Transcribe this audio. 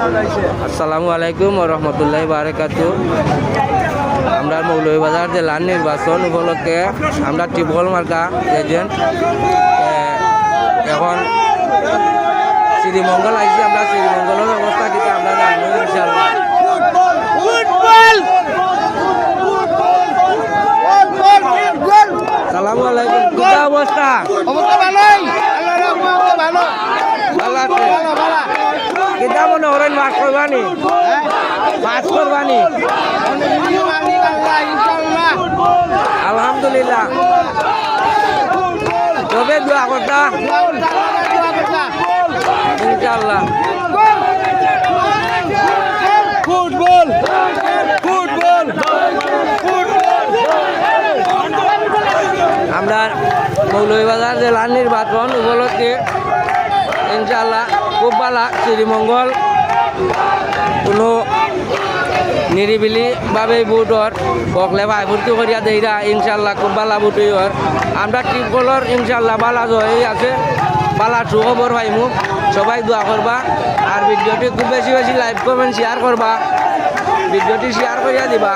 আসসালামু আলাইকুম রহমতুল্লাহ বারাকাতু। আমরা মৌলভীবাজার জেলার নির্বাচন উপলক্ষে আমরা টিপল মার্কা এজেন্ট এখন শ্রীমঙ্গল আইছি। আমরা শ্রীমঙ্গলের অবস্থা কিন্তু আমরা জানবো ইনশাআল্লাহ। আসসালামু আলাইকুম, কি অবস্থা? ভালো আছে? কিতা মনে করেন মাছ করবানি? মাছ করবানি? আলহামদুলিল্লাহ। তবে দোয়া করতা ইনশাআল্লাহ। ফুটবল ফুটবল আমরা মৌলভীবাজার জেলার নির্বাচন উপলক্ষে ইনশাআল্লাহ খুব ভালো শ্রীমঙ্গল কোনো নিরিবিলিভাবে ভোটর বকলে ভাই ভর্তি করিয়া দেইরা ইনশাআল্লাহ খুব ভালো ভোট হইর। আমরা টিপগলর ইনশাআল্লাহ বালা জয় আছে, বালা সুখবর পাইমু। সবাই দোয়া করবা আর ভিডিওটি খুব বেশি বেশি লাইক কমেন্ট শেয়ার করবা, ভিডিওটি শেয়ার করিয়া দিবা।